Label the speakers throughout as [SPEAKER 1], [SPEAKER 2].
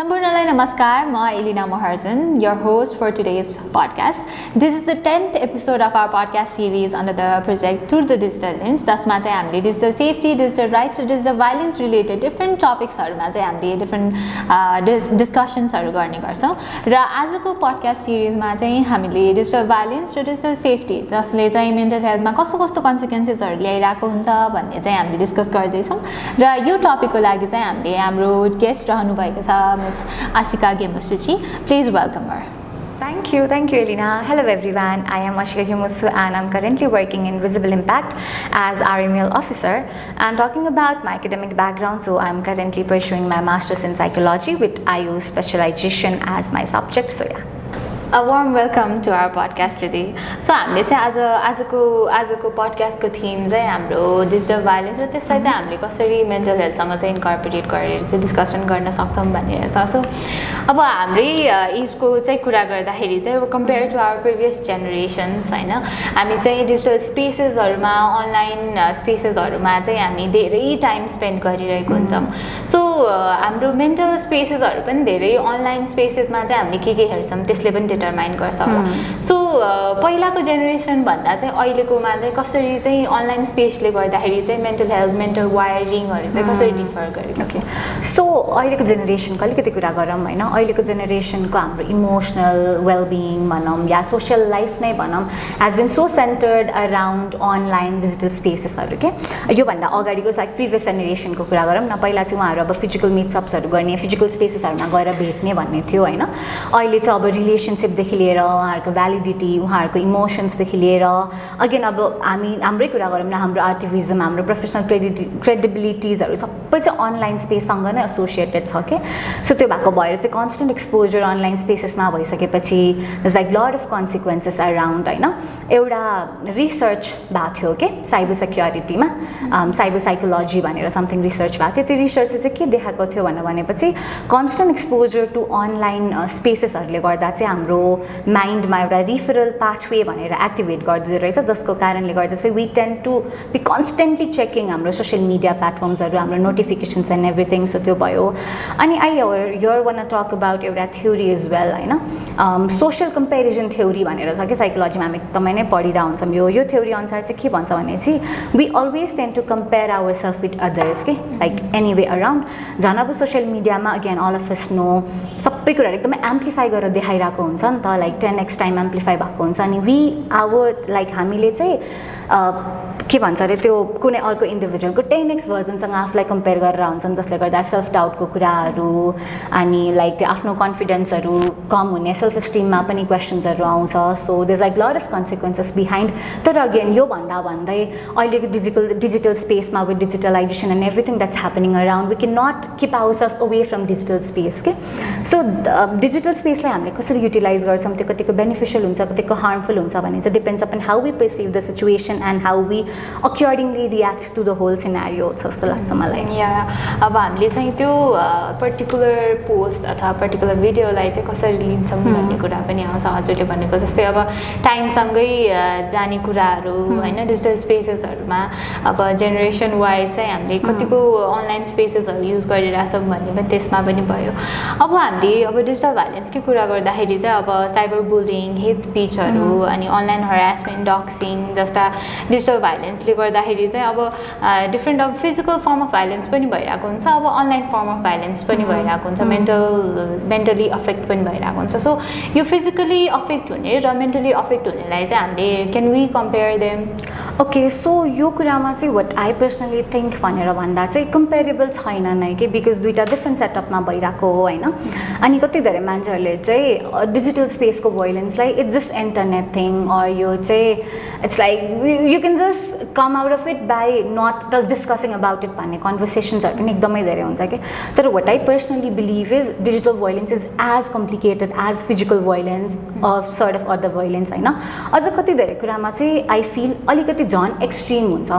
[SPEAKER 1] सम्पूर्णलाई नमस्कार म Elina Maharjan, your host for today's podcast. This is the 10th episode of our podcast series under the project Through the Digital Lens. जसमा चाहिँ हामीले digital safety, digital rights र digital violence related different topicsहरुमा चाहिँ हामीले different discussions गर्ने गर्छौं र आजको podcast series-मा चाहिँ हामीले digital violence र digital safety जसले चाहिँ mental health मा कस्तो consequences-हरु ल्याइराको हुन्छ भन्ने चाहिँ हामीले डिस्कस गर्दै छौं र यो टपिकको लागि चाहिँ हामीले हाम्रो गेस्ट रहनु भएको छ Ms. Asika Ghemosu. Please welcome her.
[SPEAKER 2] Thank you, Elena. Hello everyone, I am Asika Ghemosu and I'm currently working in Visible Impact as RML officer. And talking about my academic background, so I'm currently pursuing my Masters in Psychology with IU specialization as my subject, so yeah.
[SPEAKER 1] A warm welcome to our podcast today. So हामीले चाहिँ आजको पडकास्टको theme चाहिँ हाम्रो digital violence र त्यसलाई चाहिँ हामीले कसरी मेन्टल हेल्थसँग चाहिँ इन्कर्पोरेट गरेर चाहिँ डिस्कसन गर्न सक्छौं भनेर छ. सो अब हाम्रै एजको चाहिँ कुरा गर्दाखेरि चाहिँ compare to our previous generations हैन, हामी चाहिँ डिजिटल स्पेसेसहरुमा अनलाइन स्पेसेसहरुमा चाहिँ हामी धेरै टाइम स्पेन्ड गरिरहेको हुन्छौं. सो हाम्रो मेन्टल स्पेसेसहरु पनि धेरै अनलाइन स्पेसेसमा चाहिँ हामीले के हेर्छौं त्यसले पनि डिटरमाइन गर्छ होला. सो पहिलाको जेनेरेसन भन्दा चाहिँ अहिलेकोमा चाहिँ कसरी चाहिँ अनलाइन स्पेसले गर्दाखेरि चाहिँ मेन्टल हेल्थ मेन्टल वायरिङहरु चाहिँ कसरी डिफर गरेको.
[SPEAKER 2] ओके, सो अहिलेको जेनेरेसनको अलिकति कुरा गरौँ हैन. अहिलेको जेनेरेसनको हाम्रो इमोसनल वेलबिङ भनौँ या सोशल लाइफ नै भनौँ has been so centered around online digital स्पेसेसहरु के. यो भन्दा अगाडिको लाइक प्रिभियस जेनेरेसनको कुरा गरौँ न, पहिला चाहिँ उहाँहरु अब फिजिकल मिटअप्सहरु गर्ने फिजिकल स्पेसेसहरुमा गएर भेट्ने भन्ने थियो हैन. अहिले चाहिँ अब रिलेसनशिप देखि लिएर उहाँहरुको भ्यालिडिटी उहाँहरुको इमोसन्स देखि लिएर अगेन अब हाम्रै कुरा गरौँ न, हाम्रो एक्टिभिजम हाम्रो प्रोफेसनल क्रेडिबिलिटिजहरु सबै चाहिँ अनलाइन स्पेससँग नै एसोसिएटेड छ के. सो त्यो भएको भएर चाहिँ कन्स्टेन्ट एक्सपोजर अनलाइन स्पेसेसमा भइसकेपछि it's like lot of consequences around हैन. एउटा रिसर्च भएको थियो के साइबर सेक्युरिटीमा, साइबर साइकोलोजी भनेर समथिङ रिसर्च भएको थियो. त्यो रिसर्चले चाहिँ के देखाएको थियो भनेपछि कन्स्टेन्ट एक्सपोजर टु अनलाइन स्पेसेसहरुले गर्दा चाहिँ हाम्रो माइन्डमा एउटा रिफरल पाथवे भनेर एक्टिभेट गर्दै रहेछ, जसको कारणले गर्दा चाहिँ we tend to be constantly checking हाम्रो सोशल मिडिया प्लेटफर्म्सहरु हाम्रो नोटिफिकेसन्स एन्ड एभ्रिथिङ. सो त्यो भयो. अनि I your want talk about एउटा थ्योरी इज वेल हैन, सोशल कम्पेरिजन थ्योरी भनेर छ कि साइकोलोजीमा हामी एकदमै नै पढिरह हुन्छौँ. यो थ्योरी अनुसार चाहिँ के भन्छ भनेपछि we always tend to compare our self with others के लाइक एनीवे अराउन्ड. झन् अब सोशल मिडियामा again all of us know सबै कुराहरू एकदमै एम्प्लिफाई गरेर देखाइरहेको हुन्छ नि त, लाइक 10x टाइम एम्प्लिफाई भएको हुन्छ. अनि हामीले चाहिँ के भन्छ अरे त्यो कुनै अर्को इन्डिभिजुअलको 10x भर्जनसँग आफूलाई कम्पेयर गरेर हुन्छन्, जसले गर्दा सेल्फ डाउटको कुराहरू अनि लाइक त्यो आफ्नो कन्फिडेन्सहरू कम हुने सेल्फ इस्टिममा पनि क्वेसन्सहरू आउँछ. So there is like lot of consequences behind. तर अगेन यो भन्दै अहिलेको डिजिटल स्पेसमा with digitalization and everything that's happening around we can not keep our self away from digital space के. सो डिजिटल स्पेसलाई हामीले कसरी युटिलाइज गर्छौँ, त्यो कतिको बेनिफिसियल हुन्छ कतिको हार्मफुल हुन्छ भने चाहिँ depends upon how we perceive the situation and how we accordingly react to the whole scenario जस्तो लाग्छ मलाई.
[SPEAKER 1] अब हामीले चाहिँ त्यो पर्टिकुलर पोस्ट अथवा पर्टिकुलर भिडियोलाई चाहिँ कसरी लिन्छौँ भन्ने कुरा पनि आउँछ. हजुरले भनेको जस्तै अब टाइमसँगै जाने कुराहरू हैन डिजिटल स्पेसेसहरुमा अब जेनेरेसन वाइज चाहिँ हामीले कतिको अनलाइन स्पेसेसहरु युज गरिरहेछौँ भन्ने पनि त्यसमा पनि भयो. अब हामीले अब डिजिटल भाइलेन्सकै कुरा गर्दाखेरि चाहिँ अब साइबर बुलिङ, हेट स्पिचहरु अनि अनलाइन हरासमेन्ट, डक्सिङ जस्ता डिजिटल भाइलेन्सले गर्दाखेरि चाहिँ अब डिफ्रेन्ट अब फिजिकल फर्म अफ भाइलेन्स पनि भइरहेको हुन्छ, अब अनलाइन फर्म अफ भाइलेन्स पनि भइरहेको हुन्छ, मेन्टली अफेक्ट पनि भइरहेको हुन्छ. सो यो फिजिकली अफेक्ट हुने र मेन्टली अफेक्ट हुनेलाई चाहिँ हामीले can we compare them.
[SPEAKER 2] Okay, so यो कुरामा चाहिँ वाट आई पर्सनली थिङ्क भनेर भन्दा चाहिँ कम्पेरेबल छैन नै कि, बिकज दुईवटा डिफ्रेन्ट सेटअपमा भइरहेको हो होइन. अनि कति धेरै मान्छेहरूले चाहिँ डिजिटल स्पेसको भाइलेन्सलाई it's just internet thing or यो चाहिँ it's like you can just come out of it by not just discussing about it भन्ने कन्भर्सेसन्सहरू पनि एकदमै धेरै हुन्छ कि. तर what I personally believe is digital violence is as complicated as physical violence or sort of other violence होइन. अझ कति धेरै कुरामा चाहिँ आई फिल अलिकति त्यो झन् एक्सट्रिम हुन्छ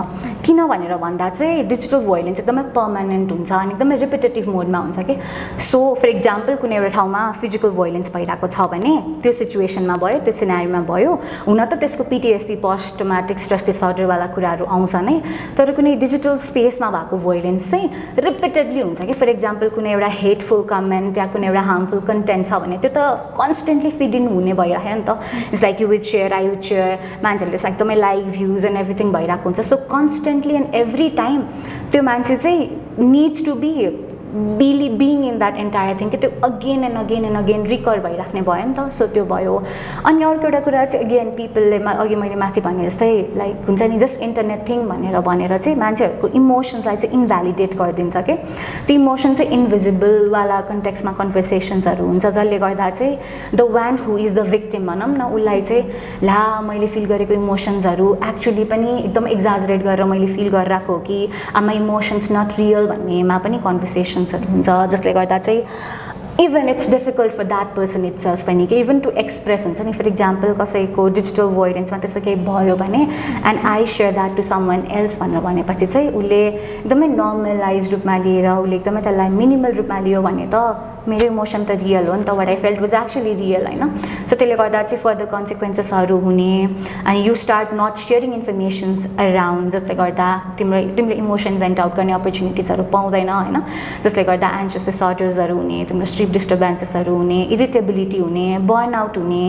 [SPEAKER 2] किन भनेर भन्दा चाहिँ डिजिटल भोइलेन्स एकदमै पर्मानेन्ट हुन्छ अनि एकदमै रिपिटेटिभ मोडमा हुन्छ कि सो फर इक्जाम्पल कुनै एउटा ठाउँमा फिजिकल भोइलेन्स भइरहेको छ भने त्यो सिचुएसनमा भयो त्यो सिनारीमा भयो हुन त त्यसको पिटिएसडी पोस्ट ट्रमाटिक स्ट्रेस डिसअर्डरवाला कुराहरू आउँछ नै तर कुनै डिजिटल स्पेसमा भएको भोइलेन्स चाहिँ रिपिटेडली हुन्छ कि फर इक्जाम्पल कुनै एउटा हेटफुल कमेन्ट या कुनै एउटा हार्मफुल कन्टेन्ट छ भने त्यो त कन्सटेन्टली फिड इन हुने भइरहेको नि त it's like you with share I with share मान्छेहरूले एकदमै लाइक भ्युज एन्ड एभ्रिथिङ भइरहेको हुन्छ so constantly and every time त्यो मान्छे चाहिँ needs to be being in that entire thing कि त्यो अगेन एन्ड अगेन रिकर भइराख्ने भयो नि त सो त्यो भयो अनि अर्को एउटा कुरा चाहिँ अगेन पिपलले अघि मैले माथि भने जस्तै लाइक हुन्छ नि जस्ट इन्टरनेट थिङ भनेर चाहिँ मान्छेहरूको इमोसन्सलाई चाहिँ इन्भ्यालिडेट गरिदिन्छ कि त्यो इमोसन चाहिँ इन्भिजिबलवाला कन्टेक्समा कन्भर्सेसन्सहरू हुन्छ जसले गर्दा चाहिँ the one who is the victim भनौँ न उसलाई चाहिँ ला मैले फिल गरेको इमोसन्सहरू एक्चुली पनि एकदम एक्जाजरेट गरेर मैले फिल गरिरहेको हो कि आमा इमोसन्स नट रियल भन्नेमा पनि कन्भर्सेसन हुन्छ जसले गर्दा चाहिँ even it's difficult for that person itself पनि कि इभन टु एक्सप्रेस हुन्छ नि फर इक्जाम्पल कसैको डिजिटल भोइलेन्समा त्यस्तो केही भयो भने and I share that to someone else भनेर भनेपछि चाहिँ उसले एकदमै नर्मलाइज रूपमा लिएर उसले एकदमै त्यसलाई मिनिमल रूपमा लियो भने त मेरो इमोसन त रियल हो नि त what I felt was actually real होइन सो त्यसले गर्दा चाहिँ फर्दर कन्सिक्वेन्सेसहरू हुने अनि you start not sharing informations around जसले गर्दा तिमीले इमोसन भेन्ट आउट गर्ने अपर्च्युनिटिजहरू पाउँदैन होइन जसले गर्दा एन्सियस डिसअर्डर्सहरू हुने तिम्रो स्लिप डिस्टर्बेन्सेसहरू हुने इरिटेबिलिटी हुने बर्न आउट हुने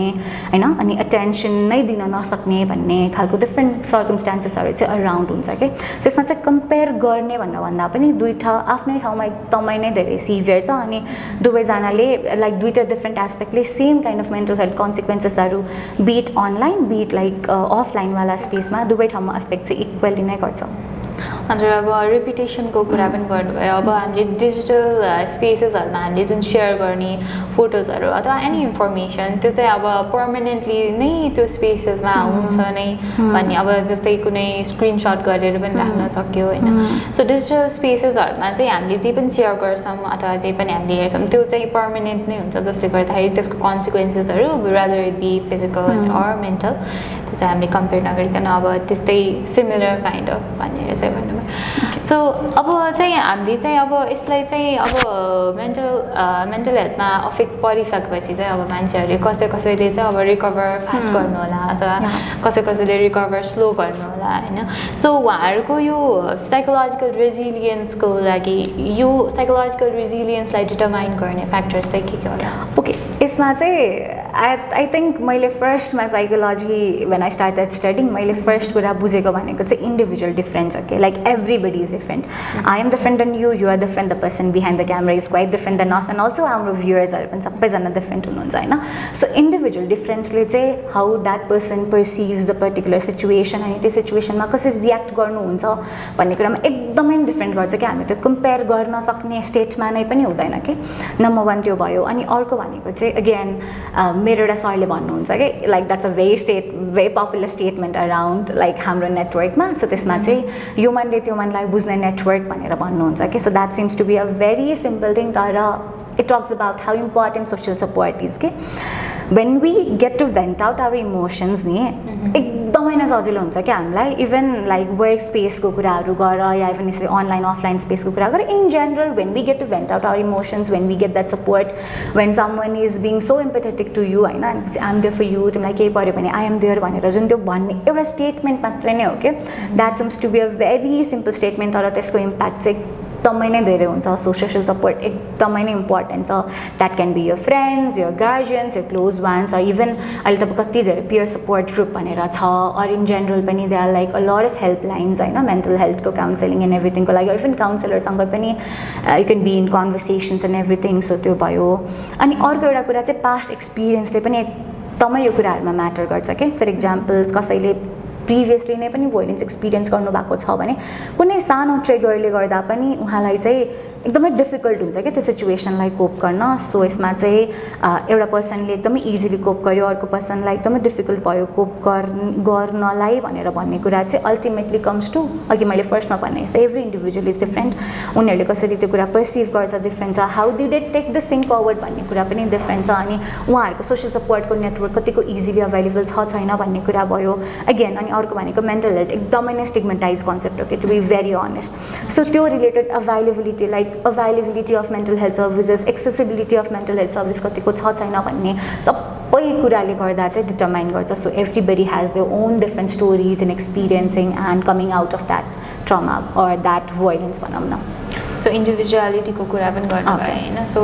[SPEAKER 2] होइन अनि अटेन्सन नै दिन नसक्ने भन्ने खालको डिफ्रेन्ट सर्कमस्टान्सेसहरू चाहिँ अराउन्ड हुन्छ कि त्यसमा चाहिँ कम्पेयर गर्ने भनेर भन्दा पनि दुईवटा आफ्नै ठाउँमा एकदमै नै धेरै सिभियर छ अनि दुवैजनाले लाइक दुईवटा डिफ्रेन्ट एस्पेक्टले same kind of mental health कन्सिक्वेन्सेसहरू बिट अनलाइन बिट लाइक अफलाइनवाला स्पेसमा दुवै ठाउँमा इफेक्ट चाहिँ इक्वली नै गर्छ
[SPEAKER 1] हजुर अब रिपिटेसनको कुरा पनि गर्नुभयो अब हामीले डिजिटल स्पेसेसहरूमा हामीले जुन सेयर गर्ने फोटोजहरू अथवा एनी इन्फर्मेसन त्यो चाहिँ अब पर्मानेन्टली नै त्यो स्पेसेसमा हुन्छ नै भन्ने अब जस्तै कुनै स्क्रिनसट गरेर पनि राख्न सक्यो होइन सो डिजिटल स्पेसेसहरूमा चाहिँ हामीले जे पनि सेयर गर्छौँ अथवा जे पनि हामीले हेर्छौँ त्यो चाहिँ पर्मानेन्ट नै हुन्छ जसले गर्दाखेरि त्यसको कन्सिक्वेन्सेसहरू rather it be physical or mental त्यो चाहिँ हामीले कम्पेयर नगरिकन अब त्यस्तै सिमिलर काइन्ड अफ भनेर चाहिँ भन्नुभयो सो अब चाहिँ हामीले चाहिँ अब यसलाई चाहिँ अब मेन्टल हेल्थमा अफेक्ट परिसकेपछि चाहिँ अब मान्छेहरूले कसैले चाहिँ अब रिकभर फास्ट गर्नु होला अथवा कसैले रिकभर स्लो गर्नु होला होइन सो उहाँहरूको यो साइकोलोजिकल रेजिलियन्सको लागि यो साइकोलोजिकल रेजिलियन्सलाई डिटर्माइन गर्ने फ्याक्टर्स चाहिँ के होला
[SPEAKER 2] ओके यसमा चाहिँ आई थिङ्क मैले फर्स्टमा psychology when I started studying मैले फर्स्ट कुरा बुझेको भनेको चाहिँ इन्डिभिजुअल डिफ्रेन्स हो कि like everybody is different. I am different than you, you are different, the person behind the camera is quite different than us and also our viewers are सबैजना different हुनुहुन्छ होइन so individual डिफ्रेन्सले चाहिँ how that person perceives the particular situation अनि त्यो सिचुएसनमा कसरी react गर्नुहुन्छ भन्ने कुरामा एकदमै डिफ्रेन्ट गर्छ कि हामी त्यो कम्पेयर गर्न सक्ने स्टेटमा नै पनि हुँदैन कि नम्बर वान त्यो भयो अनि अर्को भनेको चाहिँ अगेन मेरो एउटा सरले भन्नुहुन्छ कि like that's a very popular statement around like हाम्रो नेटवर्कमा सो त्यसमा चाहिँ ह्युमनले त्यो मनलाई बुझ्ने नेटवर्क भनेर भन्नुहुन्छ कि so that seems to be a very simple thing तर it talks about how important social support is के when we get to vent out our emotions नि एकदमै नै सजिलो हुन्छ कि हामीलाई इभन लाइक वर्क स्पेसको कुराहरू गर या इभन यसरी अनलाइन अफलाइन स्पेसको कुरा गर in general when we get to vent out our emotions when we get that support when someone is being so empathetic to you होइन I am there for you तिमीलाई केही पर्यो भने I am there भनेर जुन त्यो भन्ने एउटा स्टेटमेन्ट मात्रै नै हो कि that seems to be a very simple statement तर त्यसको इम्प्याक्ट चाहिँ एकदमै नै धेरै हुन्छ सोसियल सपोर्ट एकदमै नै इम्पोर्टेन्ट छ that can be your friends your guardians your close ones even अहिले तपाईँ कति धेरै पियर सपोर्ट ग्रुप भनेर छ अर इन जेनरल पनि they are like a lot of helplines होइन मेन्टल हेल्थको काउन्सिलिङ एन्ड एभ्रिथिङको लागि इभन काउन्सिलरसँग पनि you can be in conversations and everything so त्यो भयो अनि अर्को एउटा कुरा चाहिँ पास्ट एक्सपिरियन्सले पनि एकदमै यो कुराहरूमा म्याटर गर्छ कि फर इक्जाम्पल कसैले प्रिभियसली नै पनि भोइलेन्स एक्सपिरियन्स गर्नुभएको छ भने कुनै सानो ट्रिगरले गर्दा पनि उहाँलाई चाहिँ एकदमै डिफिकल्ट हुन्छ क्या त्यो सिचुएसनलाई कोप गर्न सो यसमा चाहिँ एउटा पर्सनले एकदमै इजिली कोप गर्यो अर्को पर्सनलाई एकदमै डिफिकल्ट भयो कोप गर्नलाई भनेर भन्ने कुरा चाहिँ अल्टिमेटली कम्स टु अघि मैले फर्स्टमा भने जस्तै एभ्री इन्डिभिजुअल इज डिफ्रेन्ट उनीहरूले कसरी त्यो कुरा पर्सिभ गर्छ डिफ्रेन्ट छ how do they take this thing forward भन्ने कुरा पनि डिफ्रेन्ट छ अनि उहाँहरूको सोसियल सपोर्टको नेटवर्क कतिको इजिली अभाइलेबल छ छैन भन्ने कुरा भयो अगेन अनि अर्को भनेको मेन्टल हेल्थ एकदमै नै स्टिग्मेटाइज कन्सेप्ट हो कि to be very honest so त्यो related availability of mental health services accessibility of mental health service कतिको छ छैन भन्ने सबै कुराले गर्दा चाहिँ डिटर्माइन गर्छ so everybody has their own different stories and experiencing and coming out of that trauma or that violence भनौँ न
[SPEAKER 1] सो इन्डिभिजुअलिटीको कुरा पनि गर्नुभयो होइन सो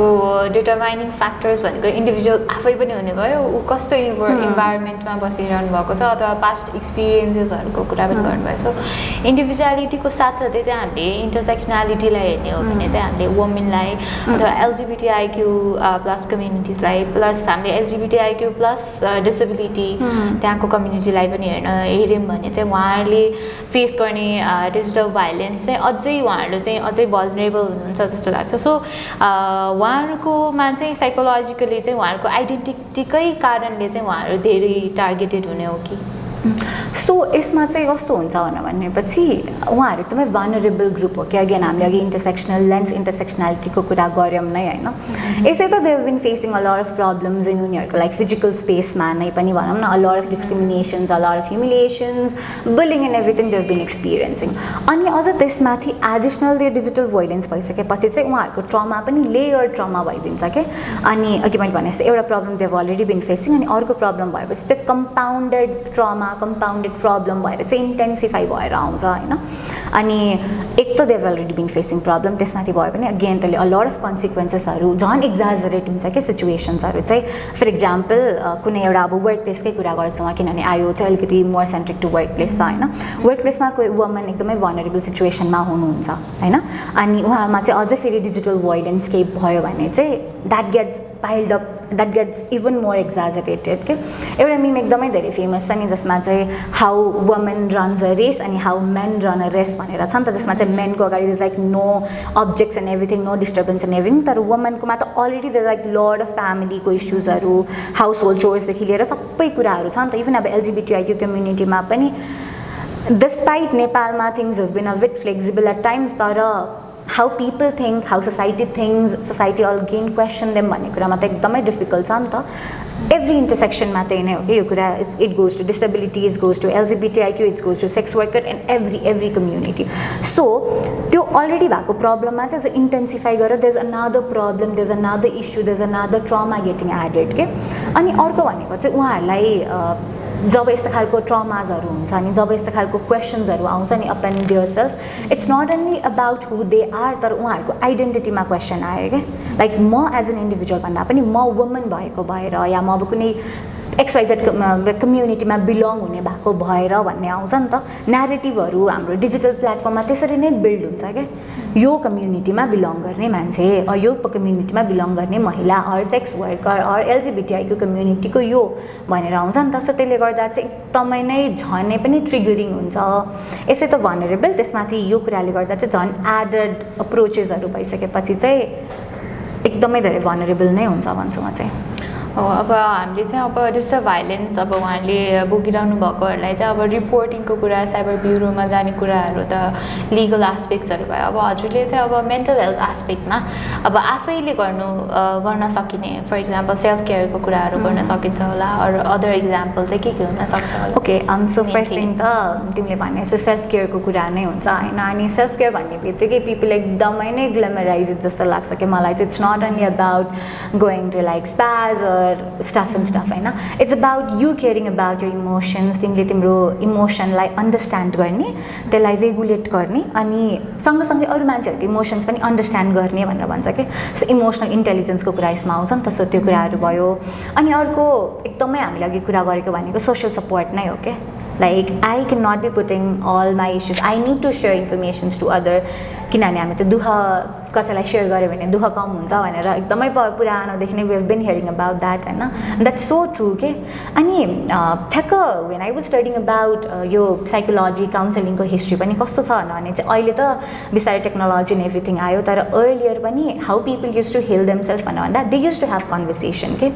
[SPEAKER 1] डिटर्माइनिङ फ्याक्टर्स भनेको इन्डिभिजुअल आफै पनि हुने भयो ऊ कस्तो इन्भाइरोमेन्टमा बसिरहनु भएको छ अथवा पास्ट एक्सपिरियन्सेसहरूको कुरा पनि गर्नुभयो सो इन्डिभिजुअलिटीको साथसाथै चाहिँ हामीले इन्टरसेक्सनालिटीलाई हेर्ने हो भने चाहिँ हामीले वुमेनलाई अथवा एलजिबिटिआइक्यू प्लस कम्युनिटिजलाई प्लस हामीले एलजिबिटिआइक्यू प्लस डिसेबिलिटी त्यहाँको कम्युनिटीलाई पनि हेऱ्यौँ भने चाहिँ उहाँहरूले फेस गर्ने डिजिटल भाइलेन्स चाहिँ उहाँहरू चाहिँ अझै भल्नरेबल हुनुहुन्छ जस्तो लाग्छ सो उहाँहरूकोमा चाहिँ साइकोलोजिकली चाहिँ उहाँहरूको आइडेन्टिटीकै कारणले चाहिँ उहाँहरू धेरै टार्गेटेड हुने हो कि
[SPEAKER 2] सो यसमा चाहिँ कस्तो हुन्छ भनेपछि उहाँहरू एकदमै भनरेबल ग्रुप हो कि अगेन हामीले अघि इन्टरसेक्सनालिटीको कुरा गऱ्यौँ नै होइन यसै त they have been facing a lot of problems in उनीहरूको लाइक फिजिकल स्पेसमा नै पनि भनौँ न a lot of discriminations a lot of humiliations bullying and everything they have been experiencing अनि अझ त्यसमाथि एडिसनल यो डिजिटल भोइलेन्स भइसकेपछि चाहिँ उहाँहरूको ट्रमा पनि लेयर ट्रमा भइदिन्छ क्या अनि अघि मैले भने जस्तो एउटा problem they have already been facing अनि अर्को प्रब्लम भएपछि त्यो कम्पाउन्डेड ट्रमा कम्पाउन्डेड प्रब्लम भएर चाहिँ इन्टेन्सिफाई भएर आउँछ होइन अनि एक त देव अलरेडी बिन फेसिङ प्रब्लम त्यसमाथि भयो भने अगेन त्यसले अ लट अफ कन्सिक्वेन्सेसहरू झन् एक्जाजरेट हुन्छ क्या सिचुएसन्सहरू चाहिँ फर इक्जाम्पल कुनै एउटा अब वर्क प्लेसकै कुरा गर्छौँ किनभने आयो चाहिँ अलिकति more centric to work place छ होइन वर्क प्लेसमा कोही वुमन एकदमै भनरेबल सिचुएसनमा हुनुहुन्छ होइन अनि उहाँमा चाहिँ अझै फेरि डिजिटल भोइलेन्स केही भयो भने चाहिँ that gets piled up that gets even more exaggerated के एउटा मिम एकदमै धेरै फेमस छ नि जसमा चाहिँ how women runs a race अनि how men run a race भनेर छ नि त त्यसमा चाहिँ मेनको अगाडि is like no objects and everything no disturbance and everything तर वुमेनकोमा त already the like lot of फ्यामिलीको इस्युजहरू हाउस होल्ड चोर्सदेखि लिएर सबै कुराहरू छ नि त इभन अब एलजिबिटिआइक्यू कम्युनिटीमा पनि डिस्पाइट नेपालमा things have been a bit flexible at times तर how people think, how society thinks, society all again question them भन्ने कुरामा त एकदमै डिफिकल्ट छ नि त एभ्री इन्टरसेक्सनमा त्यही नै हो कि यो कुरा it goes to disabilities goes to LGBTIQ it goes to sex worker and every community so त्यो अलरेडी भएको प्रब्लममा चाहिँ इन्टेन्सिफाई गरेर there is another problem there is another issue there is another trauma getting added के अनि अर्को भनेको चाहिँ उहाँहरूलाई जब यस्तो खालको ट्रमाजहरू हुन्छ अनि जब यस्तो खालको क्वेसन्सहरू आउँछ नि upon their self it's not only about who they are तर उहाँहरूको आइडेन्टिटीमा क्वेसन आयो क्या लाइक म एज एन इन्डिभिजुअल भन्दा पनि म वुमन भएको भएर या म अब कुनै एक्सवाइजेड कम्युनिटीमा बिलोङ हुने भएको भएर भन्ने आउँछ नि त न्यारेटिभहरू हाम्रो डिजिटल प्लेटफर्ममा त्यसरी नै बिल्ड हुन्छ क्या यो कम्युनिटीमा बिलोङ गर्ने मान्छे यो कम्युनिटीमा बिलोङ गर्ने महिला or sex worker or LGBTIQ कम्युनिटीको यो भनेर आउँछ नि त सो त्यसले गर्दा चाहिँ एकदमै नै झनै पनि ट्रिगरिङ हुन्छ यसै त भनरेबल त्यसमाथि यो कुराले गर्दा चाहिँ झन् एडेड अप्रोचेसहरू भइसकेपछि चाहिँ एकदमै धेरै भनरेबल नै हुन्छ भन्छु म चाहिँ
[SPEAKER 1] हो अब हामीले चाहिँ अब डिजिटल भाइलेन्स अब उहाँहरूले भोगिरहनु भएकोहरूलाई चाहिँ अब रिपोर्टिङको कुरा साइबर ब्युरोमा जाने कुराहरू त लिगल एस्पेक्ट्सहरू भयो अब हजुरले चाहिँ अब मेन्टल हेल्थ एस्पेक्टमा अब आफैले गर्न सकिने फर इक्जाम्पल सेल्फ केयरको कुराहरू गर्न सकिन्छ होला अरू अदर इक्जाम्पल चाहिँ के हुन सक्छ होला
[SPEAKER 2] ओके सो फर्स्ट थिङ त तिमीले भने जस्तो सेल्फ केयरको कुरा नै हुन्छ होइन अनि सेल्फ केयर भन्ने बित्तिकै पिपल एकदमै नै ग्ल्यामराइज जस्तो लाग्छ कि मलाई चाहिँ it's not only about going to like spas stuff होइन it's about you caring about your emotions तिमीले तिम्रो इमोसनलाई अन्डरस्ट्यान्ड गर्ने त्यसलाई रेगुलेट गर्ने अनि सँगसँगै अरू मान्छेहरूको इमोसन्स पनि अन्डरस्ट्यान्ड गर्ने भनेर भन्छ कि सो इमोसनल इन्टेलिजेन्सको कुरा यसमा आउँछ नि त सो त्यो कुराहरू भयो अनि अर्को एकदमै हामीले अघि कुरा गरेको भनेको सोसियल सपोर्ट नै हो क्या like I can not be putting all my issues I need to share informations to other किनभने हामी त दुःख कसैलाई सेयर गऱ्यो भने दुःख कम हुन्छ भनेर एकदमै पुरानोदेखि नै we have been hearing about that होइन द्याट्स सो ट्रु के अनि ठ्याक्क when I was studying about यो साइकोलोजी काउन्सिलिङको हिस्ट्री पनि कस्तो छ भने चाहिँ अहिले त बिस्तारै टेक्नोलोजी एन्ड एभ्रिथिङ आयो तर अर्लियर पनि how people use to heal themselves भनेर भन्दा they use to have conversation के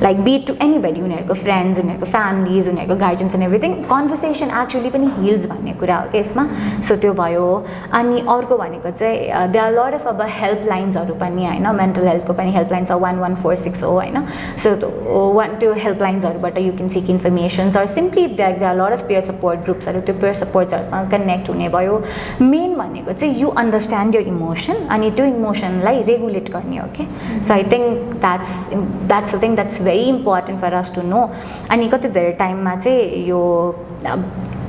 [SPEAKER 2] लाइक बी टु एनीबडी उनीहरूको फ्रेन्ड्स उनीहरूको फ्यामिलीज उनीहरूको guardians and everything conversation actually पनि हिल्स भन्ने कुरा हो कि यसमा सो त्यो भयो अनि अर्को भनेको चाहिँ दे आर लट अफ अब हेल्पलाइन्सहरू पनि होइन मेन्टल हेल्थको पनि हेल्पलाइन छ 11460 होइन सो त्यो हेल्पलाइन्सहरूबाट you can seek informations or simply there are lot of peer support ग्रुप्सहरू त्यो पेयर सपोर्ट्सहरूसँग कनेक्ट हुने भयो मेन भनेको चाहिँ यु अन्डरस्ट्यान्ड यर इमोसन अनि त्यो इमोसनलाई रेगुलेट गर्ने हो कि so I think that's the thing that's very important for us to know अनि कति धेरै टाइममा चाहिँ यो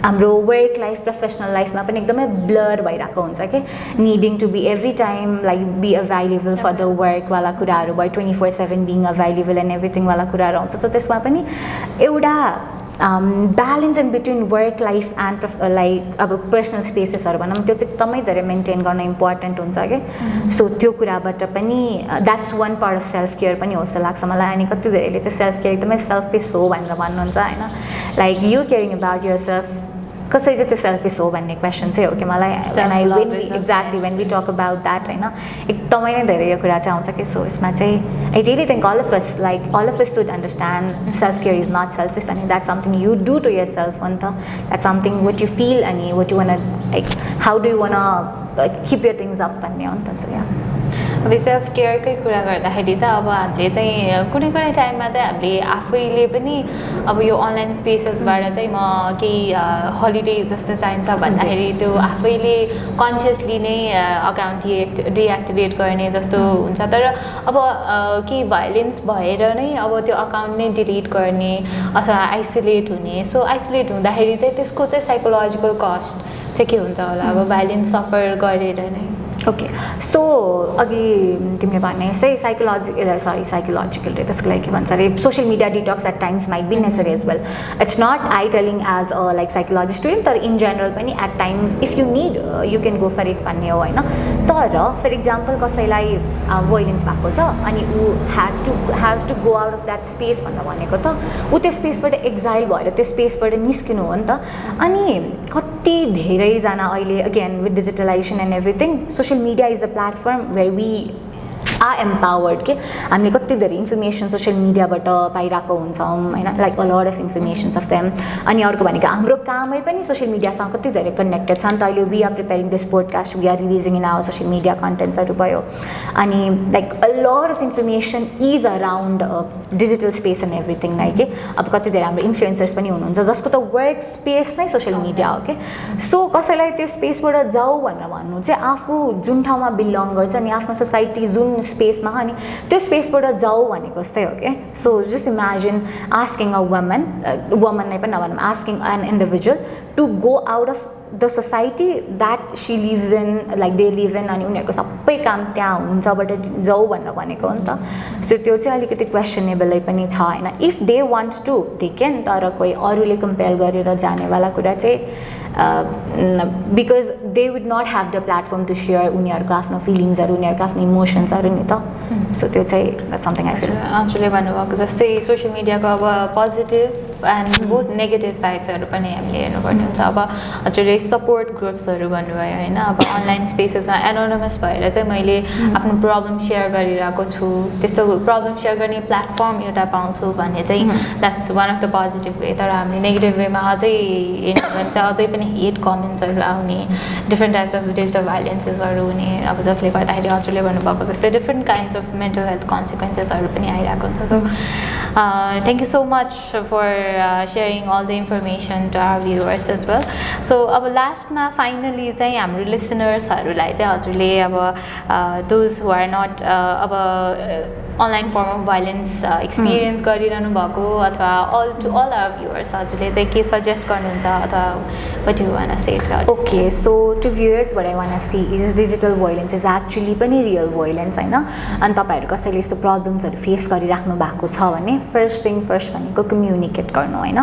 [SPEAKER 2] हाम्रो वर्क लाइफ प्रोफेसनल लाइफमा पनि एकदमै ब्लर भइरहेको हुन्छ कि needing to be every time like be available for the वर्कवाला कुराहरू भयो 24/7 बिङ अभाइलेबल एन्ड एभ्रिथिङवाला कुराहरू आउँछ सो त्यसमा पनि एउटा balance in between work life and like अब पर्सनल स्पेसेसहरू भनौँ त्यो चाहिँ एकदमै धेरै मेन्टेन गर्न इम्पोर्टेन्ट हुन्छ कि सो त्यो कुराबाट पनि that's one part of self care पनि हो जस्तो लाग्छ मलाई अनि कति धेरैले चाहिँ सेल्फ केयर एकदमै सेल्फिस हो भनेर भन्नुहुन्छ होइन like you caring about your self कसरी चाहिँ त्यो सेल्फिस हो भन्ने क्वेसन चाहिँ हो कि मलाई exactly when we talk about that होइन एकदमै नै धेरै यो कुरा चाहिँ आउँछ कि सो यसमा चाहिँ I really think all of us should understand self care is not selfish अनि that something you do to your self हो नि त that something what you feel अनि what you want like how do you want keep your things up भन्ने हो नि त so या
[SPEAKER 1] अब सेल्फ केयरकै कुरा गर्दाखेरि चाहिँ अब हामीले चाहिँ कुनै कुनै टाइममा चाहिँ हामीले आफैले पनि अब यो अनलाइन स्पेसेसबाट चाहिँ म केही हलिडे जस्तो चाहिन्छ भन्दाखेरि त्यो आफैले कन्सियसली नै अकाउन्ट डिएक्टिभेट गर्ने जस्तो हुन्छ तर अब केही भाइलेन्स भएर नै अब त्यो अकाउन्ट नै डिलिट गर्ने अथवा आइसोलेट हुने सो आइसोलेट हुँदाखेरि चाहिँ त्यसको चाहिँ साइकोलोजिकल कस्ट चाहिँ के हुन्छ होला अब भाइलेन्स सफर गरेर नै
[SPEAKER 2] ओके सो अघि तिमीले भने चाहिँ साइकोलोजिकल रे त्यसको लागि के भन्छ अरे social media detox at times might be necessary as well it's not I telling as a like psychologist student तर इन जेनरल पनि at times if you need you can go for it भन्ने हो होइन तर for example कसैलाई violence भएको छ अनि ऊ has to go out of that space भनेर भनेको त ऊ त्यो स्पेसबाट एक्जाइल भएर त्यो स्पेसबाट निस्किनु हो नि त अनि कति धेरैजना अहिले again with digitalization and everything social media is a platform where we are empowered के हामीले कति धेरै इन्फर्मेसन सोसियल मिडियाबाट पाइरहेको हुन्छौँ होइन like a lot of informations of them अनि अर्को भनेको हाम्रो कामै पनि सोसियल मिडियासँग कति धेरै कनेक्टेड छ नि त अहिले we are preparing this podcast we are releasing in our social media कन्टेन्ट्सहरू भयो अनि like a lot of information is around digital space and everything like के अब कति धेरै हाम्रो इन्फ्लुएन्सर्स पनि हुनुहुन्छ जसको त वर्क स्पेस नै सोसियल मिडिया हो कि सो कसैलाई त्यो स्पेसबाट जाऊ भनेर भन्नु चाहिँ आफू जुन ठाउँमा बिलोङ गर्छ अनि आफ्नो सोसाइटी जुन स्पेसमा अनि त्यो स्पेसबाट जाऊ भनेको जस्तै हो क्या so just imagine asking a woman नै पनि नभनौँ asking an individual to go out of the society that she lives in like they live in अनि उनीहरूको सबै काम त्यहाँ हुन्छबाट जाऊ भनेर भनेको हो नि त सो त्यो चाहिँ अलिकति क्वेसनेबलै पनि छ होइन if they want to they can तर कोही अरूले कम्पेयर गरेर जानेवाला कुरा चाहिँ because they would not have the platform to share उनीहरूको आफ्नो फिलिङ्सहरू उनीहरूको आफ्नो इमोसन्सहरू नि त सो त्यो चाहिँ द्याट्स समथिङ आई फिल
[SPEAKER 1] हजुरले भन्नुभएको जस्तै सोसियल मिडियाको अब पोजिटिभ एन्ड बोथ नेगेटिभ साइड्सहरू पनि हामीले हेर्नुपर्ने हुन्छ अब हजुरले सपोर्ट ग्रुप्सहरू भन्नुभयो होइन अब अनलाइन स्पेसेसमा एनोनमस भएर चाहिँ मैले आफ्नो प्रब्लम सेयर गरिरहेको छु त्यस्तो प्रब्लम सेयर गर्ने प्लेटफर्म एउटा पाउँछु भन्ने चाहिँ that's one of the positive way तर हामीले नेगेटिभ वेमा अझै हेर्नु भने चाहिँ अझै पनि हेट कमेन्ट्सहरू आउने डिफ्रेन्ट टाइप्स अफ डिजिटल भाइलेन्सेसहरू हुने अब जसले गर्दाखेरि हजुरले भन्नुभएको जस्तै different kinds of mental health कन्सिक्वेन्सेसहरू पनि आइरहेको हुन्छ so thank you so much for sharing all the information to our viewers as well so अब लास्टमा फाइनली चाहिँ हाम्रो लिसनर्सहरूलाई चाहिँ हजुरले अब दोज हु आर नट अब online form of violence experience गरिरहनु भएको अथवा अल आवर भ्युवर्स हजुरले चाहिँ के सजेस्ट गर्नुहुन्छ अथवा what do you want to say to us?
[SPEAKER 2] Okay, so to viewers what I want to see is digital violence is actually पनि real violence हैन अनि तपाईहरु कसैले यस्तो प्रब्लम्सहरु फेस गरिराख्नु भएको छ भने फर्स्ट थिङ फर्स्ट भनेको कम्युनिकेट गर्नु हैन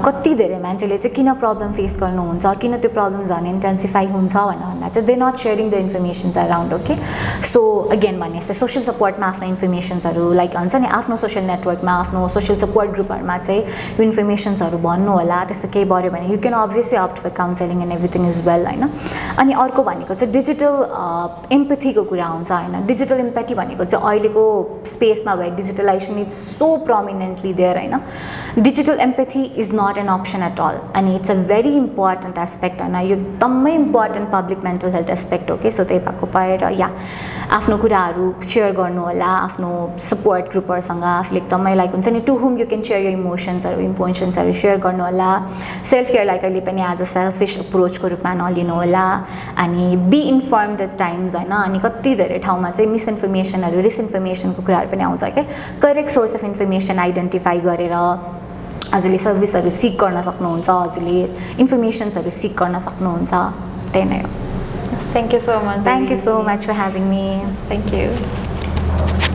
[SPEAKER 2] कति धेरै मान्छेले चाहिँ किन प्रब्लम फेस गर्नुहुन्छ किन त्यो प्रब्लम झन् इन्टेन्सिफाई हुन्छ भन्दा चाहिँ they not sharing the informations around okay so again भने चाहिँ सोशल सपोर्टमा आफ्नो इन्फर्मेसन्सहरू लाइक हुन्छ नि आफ्नो सोसियल नेटवर्कमा आफ्नो सोसियल सपोर्ट ग्रुपहरूमा चाहिँ यो इन्फर्मेसन्सहरू भन्नु होला त्यस्तो केही बऱ्यो भने you can obviously opt for counselling and everything is well होइन अनि अर्को भनेको चाहिँ डिजिटल एम्पथीको कुरा आउँछ होइन डिजिटल एम्पथी भनेको चाहिँ अहिलेको स्पेसमा भयो digitalization is so prominently there होइन digital empathy is not an option at all अनि it's a very important aspect होइन यो एकदमै important public mental health aspect हो कि सो त्यही भएको पाएर या आफ्नो कुराहरू सेयर गर्नु होला आफ्नो सपोर्ट ग्रुपहरूसँग आफूले एकदमै लाइक हुन्छ नि टु हुम यु क्यान सेयर यो इमोसन्सहरू सेयर गर्नु होला सेल्फ केयरलाई कहिले पनि एज अ सेल्फिस अप्रोचको रूपमा नलिनु होला अनि बी इन्फर्मड एट टाइम्स होइन अनि कति धेरै ठाउँमा चाहिँ मिसइन्फर्मेसनहरू डिसइन्फर्मेसनको कुराहरू पनि आउँछ क्या correct source of information identify गरेर हजुरले सर्भिसहरू सिक गर्न सक्नुहुन्छ हजुरले इन्फर्मेसन्सहरू सिक गर्न सक्नुहुन्छ त्यही नै हो
[SPEAKER 1] Thank you so much.
[SPEAKER 2] Thank you so much for having me.
[SPEAKER 1] Thank you.